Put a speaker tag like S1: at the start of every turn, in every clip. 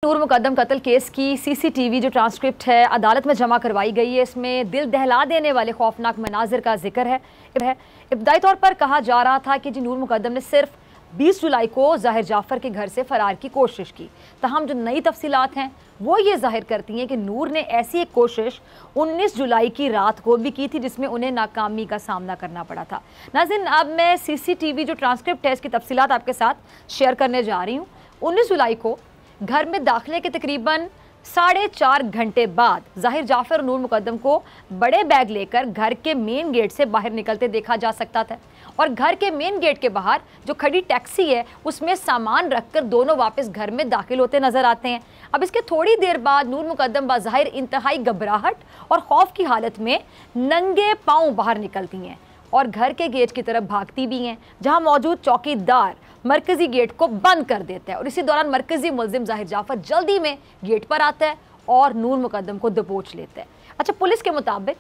S1: नूर मुकद्दम कत्ल केस की सीसीटीवी जो ट्रांसक्रिप्ट है अदालत में जमा करवाई गई है। इसमें दिल दहला देने वाले खौफनाक मनाजिर का जिक्र है। इब्तदाई तौर पर कहा जा रहा था कि जी नूर मुकद्दम ने सिर्फ 20 जुलाई को ज़ाहिर जाफ़र के घर से फ़रार की कोशिश की। तहम जो नई तफसीलात हैं वो ये जाहिर करती हैं कि नूर ने ऐसी एक कोशिश 19 जुलाई की रात को भी की थी जिसमें उन्हें नाकामी का सामना करना पड़ा था। नाज़रीन, अब मैं सीसीटीवी जो ट्रांसक्रिप्ट है इसकी तफसीलात आपके साथ शेयर करने जा रही हूँ। 19 जुलाई को घर में दाखिले के तकरीबन 4.5 घंटे बाद ज़ाहिर जाफ़र और नूर मुकद्दम को बड़े बैग लेकर घर के मेन गेट से बाहर निकलते देखा जा सकता था और घर के मेन गेट के बाहर जो खड़ी टैक्सी है उसमें सामान रखकर दोनों वापस घर में दाखिल होते नजर आते हैं। अब इसके थोड़ी देर बाद नूर मुकद्दम बाज़ाहिर इंतहाई घबराहट और खौफ की हालत में नंगे पाँव बाहर निकलती हैं और घर के गेट की तरफ भागती भी हैं, जहां मौजूद चौकीदार मरकजी गेट को बंद कर देता है और इसी दौरान मरकजी मुलजिम ज़ाहिर जाफ़र जल्दी में गेट पर आता है और नूर मुकद्दम को दबोच लेता है। अच्छा, पुलिस के मुताबिक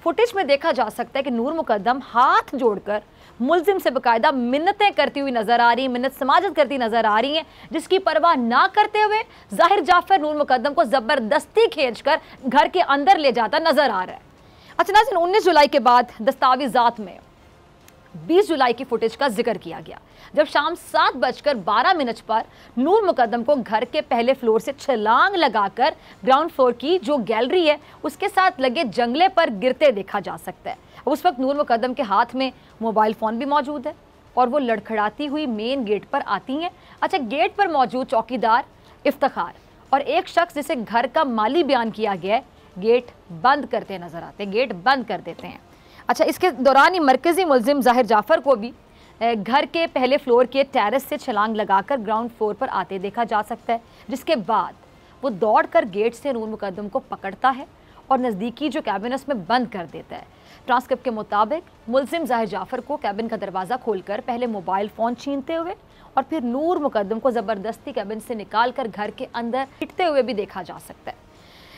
S1: फुटेज में देखा जा सकता है कि नूर मुकद्दम हाथ जोड़कर मुलजिम से बाकायदा मिन्नतें करती हुई नजर आ रही हैं, मिन्नत समाजत करती नजर आ रही हैं, जिसकी परवाह ना करते हुए ज़ाहिर जाफ़र नूर मुकद्दम को ज़बरदस्ती खींचकर घर के अंदर ले जाता नजर आ रहा है। अच्छा नाज़रीन, 19 जुलाई के बाद दस्तावेज़ात में 20 जुलाई की फुटेज का जिक्र किया गया जब शाम 7:12 पर नूर मुकद्दम को घर के पहले फ्लोर से छलांग लगाकर ग्राउंड फ्लोर की जो गैलरी है उसके साथ लगे जंगले पर गिरते देखा जा सकता है। उस वक्त नूर मुकद्दम के हाथ में मोबाइल फ़ोन भी मौजूद है और वो लड़खड़ाती हुई मेन गेट पर आती हैं। अच्छा, गेट पर मौजूद चौकीदार इफ्तिखार और एक शख्स जिसे घर का माली बयान किया गया है गेट बंद करते नजर आते हैं, गेट बंद कर देते हैं। अच्छा, इसके दौरान ही मरकजी मुलजिम ज़ाहिर जाफ़र को भी घर के पहले फ्लोर के टेरेस से छलांग लगाकर ग्राउंड फ्लोर पर आते देखा जा सकता है, जिसके बाद वो दौड़कर गेट से नूर मुकद्दम को पकड़ता है और नज़दीकी जो कैबिन में बंद कर देता है। ट्रांसक्रिप्ट के मुताबिक मुलजिम ज़ाहिर जाफ़र को कैबिन का दरवाज़ा खोलकर पहले मोबाइल फ़ोन छीनते हुए और फिर नूर मुकद्दम को ज़बरदस्ती कैबिन से निकाल कर घर के अंदर पिटते हुए भी देखा जा सकता है।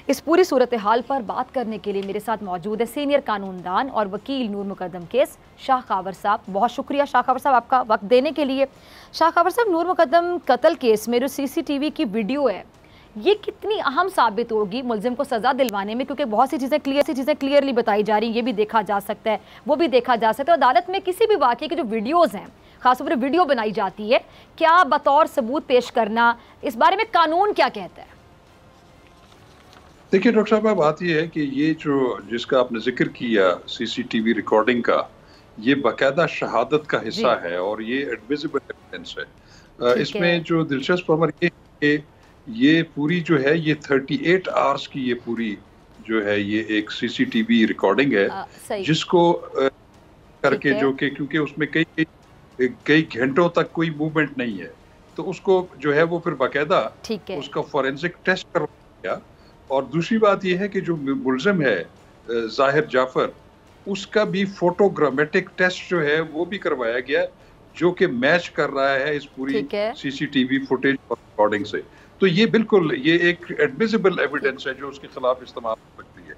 S1: इस पूरी सूरत हाल पर बात करने के लिए मेरे साथ मौजूद है सीनियर कानूनदान और वकील नूर मुकद्दम केस शाह कावर साहब। बहुत शुक्रिया शाह कावर साहब आपका वक्त देने के लिए। शाह कावर साहब, नूर मुकद्दम कत्ल केस में जो सीसीटीवी की वीडियो है ये कितनी अहम साबित होगी मुलजिम को सज़ा दिलवाने में, क्योंकि बहुत सी चीज़ें क्लियरली बताई जा रही हैं, ये भी देखा जा सकता है वो भी देखा जा सकता है। अदालत में किसी भी वाक़े की जो वीडियोज़ हैं, खासतौर पर वीडियो बनाई जाती है, क्या बतौर सबूत पेश करना, इस बारे में कानून क्या कहता है?
S2: देखिए डॉक्टर साहब, बात यह है कि ये जो जिसका आपने जिक्र किया सीसीटीवी रिकॉर्डिंग का, ये बाकायदा शहादत का हिस्सा है और ये एडमिसिबल एविडेंस है। इसमें जो दिलचस्प अमर ये पूरी जो है ये 38 आवर्स की ये पूरी जो है ये एक सीसीटीवी रिकॉर्डिंग है जिसको करके जो कि क्योंकि उसमें कई घंटों तक कोई मूवमेंट नहीं है तो उसको जो है वो फिर बाकायदा उसका फॉरेंसिक टेस्ट करवाया गया। और दूसरी बात यह है कि जो मुलजिम है ज़ाहिर जाफ़र, उसका भी फोटोग्रामेटिक टेस्ट जो है वो भी करवाया गया जो कि मैच कर रहा है इस पूरी सीसीटीवी फुटेज और रिकॉर्डिंग से। तो ये बिल्कुल ये एक एडमिसिबल एविडेंस है जो उसके खिलाफ इस्तेमाल हो सकती है।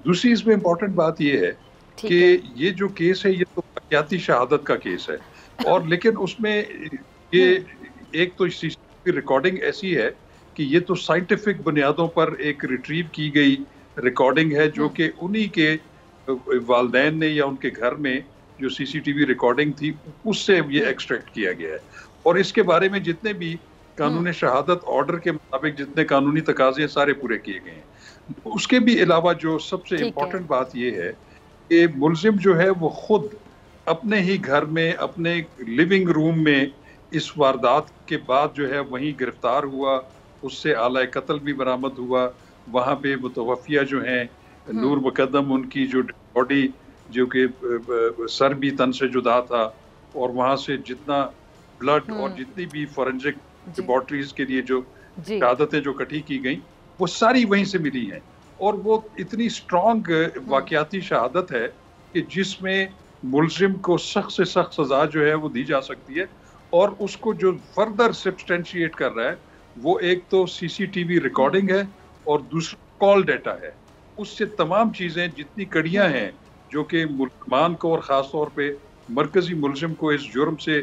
S2: दूसरी इसमें इम्पोर्टेंट बात ये है कि ये जो केस है ये तो वाक़याती शहादत का केस है और लेकिन उसमें ये एक तो सीसीटीवी रिकॉर्डिंग ऐसी है कि ये तो साइंटिफिक बुनियादों पर एक रिट्रीव की गई रिकॉर्डिंग है जो कि उन्हीं के वालिदैन ने या उनके घर में जो सीसीटीवी रिकॉर्डिंग थी उससे ये एक्सट्रैक्ट किया गया है। और इसके बारे में जितने भी कानूनी शहादत ऑर्डर के मुताबिक जितने कानूनी तकाजे सारे पूरे किए गए हैं। उसके भी अलावा जो सबसे इम्पोर्टेंट बात ये है कि मुलजिम जो है वो खुद अपने ही घर में अपने लिविंग रूम में इस वारदात के बाद जो है वहीं गिरफ्तार हुआ, उससे आला कत्ल भी बरामद हुआ। वहाँ पे मुतवफ़िया जो हैं नूर मुकद्दम, उनकी जो बॉडी जो कि सर भी तन से जुदा था और वहाँ से जितना ब्लड और जितनी भी फॉरेंसिक लेबॉर्ट्रीज के लिए जो शहादतें जो इकट्ठी की गई वो सारी वहीं से मिली हैं। और वो इतनी स्ट्रॉन्ग वाक़याती शहादत है कि जिसमें मुलजिम को सख्त से सख्त सज़ा जो है वो दी जा सकती है। और उसको जो फर्दर सब्सटेंशिएट कर रहा है वो एक तो सीसीटीवी रिकॉर्डिंग है और दूसरा कॉल डाटा है। उससे तमाम चीज़ें जितनी कड़ियाँ हैं जो कि मुल्ज़मान को और ख़ास तौर पे मरकज़ी मुलजिम को इस जुर्म से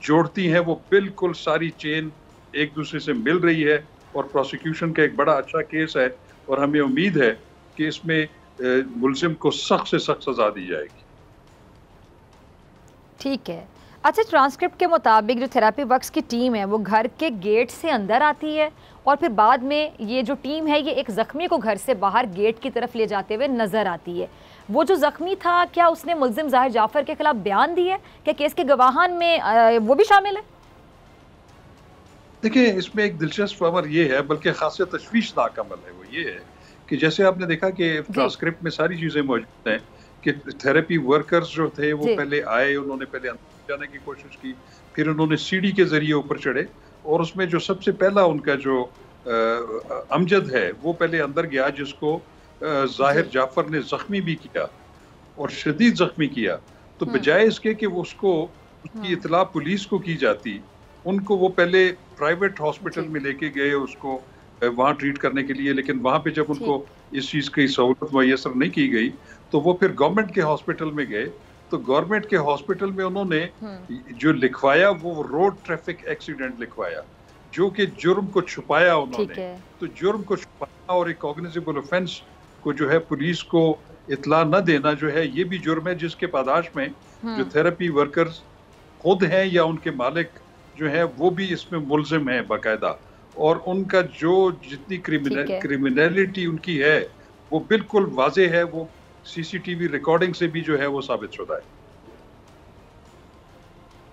S2: जोड़ती हैं वो बिल्कुल सारी चेन एक दूसरे से मिल रही है और प्रोसिक्यूशन का एक बड़ा अच्छा केस है और हमें उम्मीद है कि इसमें मुलजिम को सख्त से सख्त सजा दी जाएगी।
S1: ठीक है। अच्छा, ट्रांसक्रिप्ट के मुताबिक जो थेरेपी वर्क्स की टीम है वो घर के गेट से अंदर आती है और फिर बाद में ये जो टीम है ये एक ज़ख्मी को घर से बाहर गेट की तरफ ले जाते हुए नज़र आती है। वो जो ज़ख्मी था, क्या उसने मुल्जिम ज़ाहिर जाफ़र के खिलाफ बयान दिया है? क्या केस के गवाहान में वो भी शामिल है?
S2: देखिए, इसमें एक दिलचस्प अमर ये है, बल्कि खासा तशवीशनाक अमल है, वो ये है कि जैसे आपने देखा कि ट्रांसक्रिप्ट में सारी चीज़ें मौजूद हैं कि थेरेपी वर्कर्स जो थे वो पहले आए, उन्होंने पहले अंदर जाने की कोशिश की, फिर उन्होंने सीढ़ी के जरिए ऊपर चढ़े और उसमें जो सबसे पहला उनका जो अमजद है वो पहले अंदर गया, जिसको ज़ाहिर जाफ़र ने ज़ख्मी भी किया और शदीद ज़ख्मी किया। तो बजाय इसके कि वो उसको उसकी इत्तला पुलिस को की जाती, उनको वो पहले प्राइवेट हॉस्पिटल में लेके गए उसको वहाँ ट्रीट करने के लिए, लेकिन वहाँ पे जब उनको इस चीज़ की सहूलत मुयस्सर नहीं की गई तो वो फिर गवर्नमेंट के हॉस्पिटल में गए। तो गवर्नमेंट के हॉस्पिटल में उन्होंने जो लिखवाया वो रोड ट्रैफिक एक्सीडेंट लिखवाया, जो कि जुर्म को छुपाया उन्होंने। तो जुर्म को छुपाना और एक कॉग्निजेबल ऑफेंस को जो है पुलिस को इत्ला न देना जो है, ये भी जुर्म है, जिसके पादाश में जो थेरेपी वर्कर्स खुद हैं या उनके मालिक जो है वो भी इसमें मुल्जिम है बाकायदा, और उनका जो जितनी क्रिमिनलिटी उनकी है वो बिल्कुल वाजे है, वो सीसीटीवी रिकॉर्डिंग से भी जो है वो साबित शुदा है।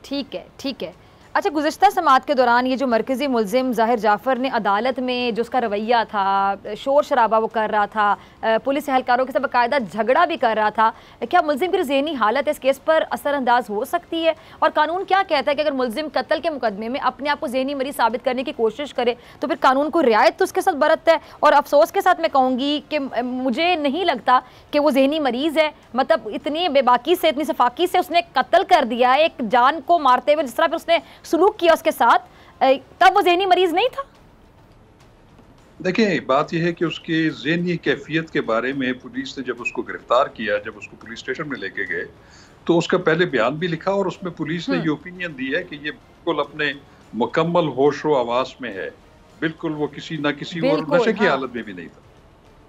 S1: ठीक है, ठीक है। अच्छा, गुज़िश्ता समाअत के दौरान ये जो मरकज़ी मुल्ज़िम ज़ाहिर जाफ़र ने अदालत में जो उसका रवैया था, शोर शराबा वो कर रहा था, पुलिस एहलकारों के साथ बाकायदा झगड़ा भी कर रहा था, क्या मुल्ज़िम की ज़हनी हालत इस केस पर असरअंदाज हो सकती है? और कानून क्या कहता है कि अगर मुल्ज़िम कत्ल के मुकदमे में अपने आप को ज़हनी मरीज़ साबित करने की कोशिश करे तो फिर कानून को रियायत तो उसके साथ बरतता है। और अफसोस के साथ मैं कहूँगी कि मुझे नहीं लगता कि वो ज़हनी मरीज़ है, मतलब इतनी बेबाकी से, इतनी सफाकी से उसने कत्ल कर दिया है, एक जान को मारते हुए जिस तरह फिर उसने सलूक किया उसके साथ, तब वो ज़हनी मरीज नहीं था।
S2: देखिए, बात यह है कि उसकी ज़हनी कैफियत के बारे में पुलिस ने जब उसको गिरफ्तार किया, जब उसको पुलिस स्टेशन में लेके गए, तो उसका पहले बयान भी लिखा और उसमें पुलिस ने ये ओपिनियन दी है कि ये बिल्कुल अपने मुकम्मल होश व आवास में है, बिल्कुल वो किसी न किसी और नशे की हालत में भी नहीं था।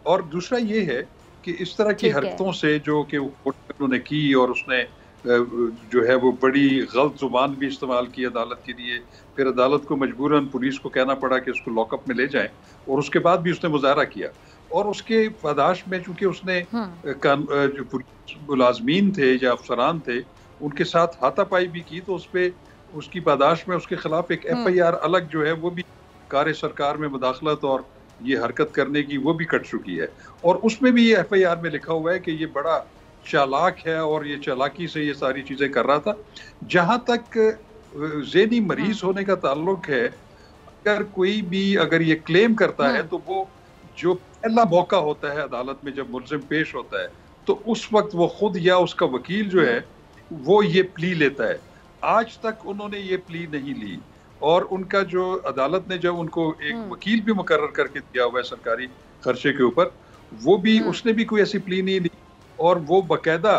S2: और दूसरा ये है कि इस तरह की हरकतों से जो कि उन्होंने की और उसने जो है वो बड़ी गलत जुबान भी इस्तेमाल की अदालत के लिए, फिर अदालत को मजबूरन पुलिस को कहना पड़ा कि उसको लॉकअप में ले जाएं, और उसके बाद भी उसने मुजाहरा किया। और उसके पादाश में चूंकि उसने जो पुलिस मुलाजमीन थे या अफसरान थे उनके साथ हाथापाई भी की, तो उस पर उसकी पादाश में उसके खिलाफ एक FIR अलग जो है वो भी कार्य सरकार में मुदाखलत और ये हरकत करने की वो भी कट चुकी है। और उसमें भी ये FIR में लिखा हुआ है कि ये बड़ा चालाक है और ये चालाकी से ये सारी चीजें कर रहा था। जहां तक ज़हनी मरीज होने का ताल्लुक है, अगर कोई भी अगर ये क्लेम करता है तो वो जो पहला मौका होता है अदालत में जब मुल्जिम पेश होता है, तो उस वक्त वो खुद या उसका वकील जो है वो ये प्ली लेता है। आज तक उन्होंने ये प्ली नहीं ली और उनका जो अदालत ने जब उनको एक वकील भी मुकर्रर करके दिया हुआ है सरकारी खर्चे के ऊपर, वो भी उसने भी कोई ऐसी प्ली नहीं ली और वो बाकायदा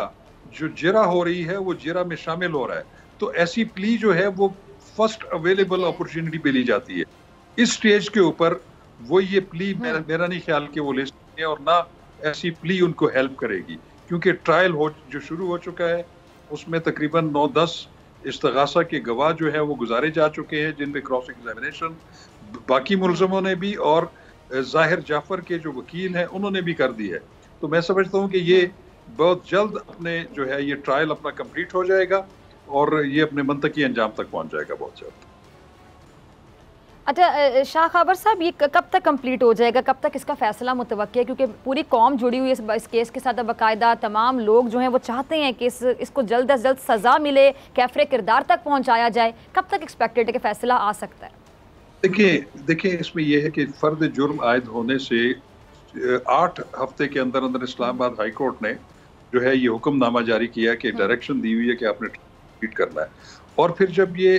S2: जो जिरा हो रही है वो जिरा में शामिल हो रहा है। तो ऐसी प्ली जो है वो फर्स्ट अवेलेबल अपॉर्चुनिटी पे ली जाती है। इस स्टेज के ऊपर वो ये प्ली मेरा नहीं ख्याल कि वो ले सकते हैं और ना ऐसी प्ली उनको हेल्प करेगी, क्योंकि ट्रायल जो शुरू हो चुका है उसमें तकरीबन 9-10 इस्तगासा के गवाह जो है वो गुजारे जा चुके हैं, जिनमें क्रॉस एग्जामिनेशन बाकी मुल्ज़िमों ने भी और ज़ाहिर जाफ़र के जो वकील हैं उन्होंने भी कर दी है। तो मैं समझता हूँ कि ये बहुत जल्द अपने जो है ये ट्रायल अपना कंप्लीट हो जाएगा और ये अपने मंतकी अंजाम तक पहुंच जाएगा बहुत जल्द।
S1: अच्छा शाह खबर साहब, ये कब तक कंप्लीट हो जाएगा, कब तक इसका फैसला मुतवक्की है? क्योंकि पूरी कौम जुड़ी हुई है इस केस के साथ, बाकायदा तमाम लोग जो हैं वो चाहते हैं कि इसको जल्द अज जल्द सज़ा मिले, कैफरे किरदार तक पहुँचाया जाए। कब तक एक्सपेक्टेड है कि फैसला आ सकता है?
S2: देखिए इसमें यह है कि फ़र्द जुर्म आयद होने से 8 हफ्ते के अंदर अंदर इस्लामाबाद हाई कोर्ट ने जो है ये हुक्मनामा जारी किया कि डायरेक्शन दी हुई है कि आपने ट्रीट करना है। और फिर जब ये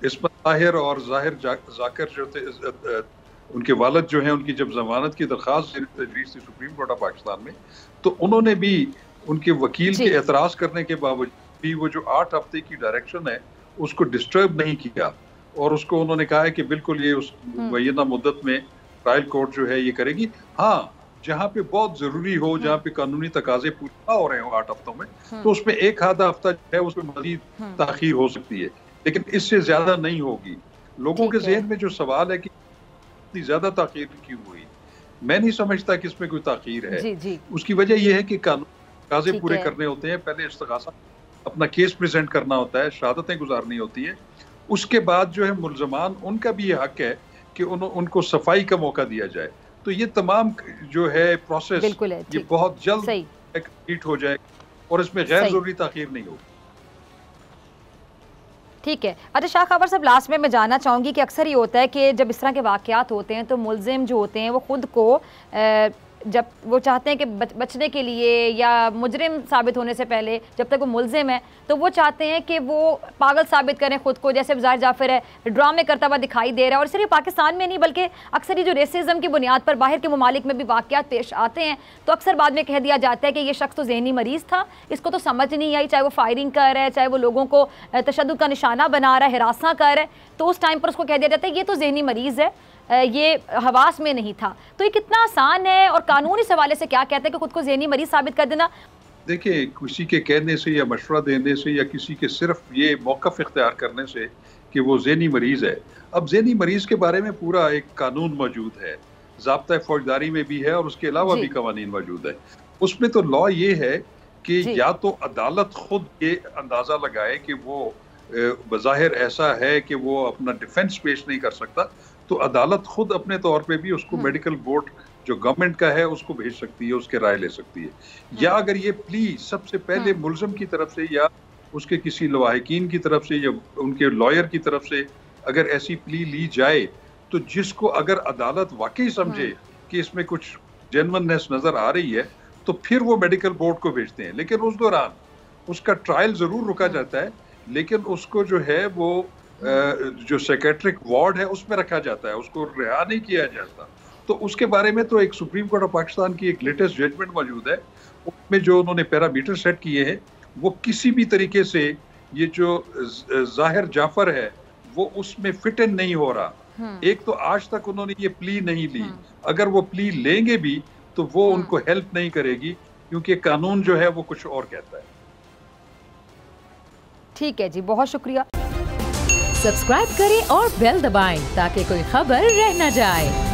S2: इस्मत ताहिर और ज़ाहिर जाकर जो थे उनके वालिद जो हैं उनकी जब जमानत की दरख्वास्त तजवीज़ थी सुप्रीम कोर्ट ऑफ पाकिस्तान में, तो उन्होंने भी उनके वकील के एतराज़ करने के बावजूद भी वो जो 8 हफ्ते की डायरेक्शन है उसको डिस्टर्ब नहीं किया और उसको उन्होंने कहा है कि बिल्कुल ये उस मुय्यना मुद्दत में ट्रायल कोर्ट जो है ये करेगी। हाँ, जहाँ पे बहुत जरूरी हो, जहाँ पे कानूनी तकाजे पूरे ना हो रहे हो 8 हफ्तों में, तो उसमें एक आधा हफ्ता जो है उसमें मजीद ताखीर हो सकती है, लेकिन इससे ज्यादा नहीं होगी। लोगों के ज़हन में जो सवाल है कि इतनी ज्यादा ताखीर क्यों हुई, मैं नहीं समझता कि इसमें कोई ताखीर है।
S1: जी।
S2: उसकी वजह यह है कि कानूनी तकाजे पूरे करने होते हैं। पहले इस्तग़ासा अपना केस प्रेजेंट करना होता है, शहादतें गुजारनी होती है, उसके बाद जो है मुल्ज़मान उनका भी ये हक है कि उनको सफाई का मौका दिया जाए। तो ये तमाम जो है प्रोसेस ये बहुत जल्द कंप्लीट हो जाए और इसमें गैर जरूरी ताखीर नहीं होगी।
S1: ठीक है। अच्छा शाह खबर साहब, लास्ट में मैं जानना चाहूँगी कि अक्सर ये होता है कि जब इस तरह के वाक़यात होते हैं तो मुल्ज़िम जो होते हैं वो ख़ुद को जब वो चाहते हैं कि बचने के लिए या मुजरिम साबित होने से पहले, जब तक वो मुल्ज़िम है तो वो चाहते हैं कि वो पागल साबित करें ख़ुद को, जैसे ज़ाहिर जाफ़र है ड्रामे करता हुआ दिखाई दे रहा है। और सिर्फ पाकिस्तान में नहीं बल्कि अक्सर ये जो रेसिज्म की बुनियाद पर बाहर के ममालिक में भी वाक़यात पेश आते हैं तो अक्सर बाद में कह दिया जाता है कि ये शख्स तो ज़हनी मरीज़ था, इसको तो समझ नहीं आई, चाहे वो फायरिंग कर रहा है, चाहे वो लोगों को तशद्दुद का निशाना बना रहा है, हिरासा कर रहा है, तो उस टाइम पर उसको कह दिया जाता है ये तो ज़हनी मरीज़ है, ये हवास में नहीं था। तो ये कितना आसान है और कानून इस हवाले से क्या कहते हैं कि खुद को ज़हनी मरीज साबित कर देना?
S2: देखिए, किसी के कहने से या मशवरा देने से या किसी के सिर्फ ये मौक़िफ़ इख्तियार करने से कि वो ज़हनी मरीज़ है, अब ज़हनी मरीज़ के बारे में पूरा एक कानून मौजूद है, ज़ाब्ता फ़ौजदारी में भी है और उसके अलावा भी कवानीन मौजूद है। उसमें तो लॉ ये है कि या तो अदालत खुद ये अंदाज़ा लगाए कि वो बज़ाहिर ऐसा है कि वो अपना डिफेंस पेश नहीं कर सकता, तो अदालत खुद अपने तौर पे भी उसको मेडिकल बोर्ड जो गवर्नमेंट का है उसको भेज सकती है, उसके राय ले सकती है। या अगर ये प्ली सबसे पहले मुल्ज़िम की तरफ से या उसके किसी लवाहिकीन की तरफ से या उनके लॉयर की तरफ से अगर ऐसी प्ली ली जाए, तो जिसको अगर अदालत वाकई समझे कि इसमें कुछ जेन्युइननेस नजर आ रही है, तो फिर वो मेडिकल बोर्ड को भेजते हैं। लेकिन उस दौरान उसका ट्रायल जरूर रुका जाता है, लेकिन उसको जो है वो जो साइकेट्रिक वार्ड है उसमें रखा जाता है, उसको रिहा नहीं किया जाता। तो उसके बारे में तो एक सुप्रीम कोर्ट ऑफ पाकिस्तान की एक लेटेस्ट जजमेंट मौजूद है, उसमें जो उन्होंने पैरामीटर सेट किए हैं वो किसी भी तरीके से ये जो ज़ाहिर जाफर है वो उसमें फिट इन नहीं हो रहा। एक तो आज तक उन्होंने ये प्ली नहीं ली, अगर वो प्ली लेंगे भी तो वो उनको हेल्प नहीं करेगी, क्योंकि कानून जो है वो कुछ और कहता है।
S1: ठीक है जी, बहुत शुक्रिया।
S3: सब्सक्राइब करें और बेल दबाएं ताकि कोई खबर रह न जाए।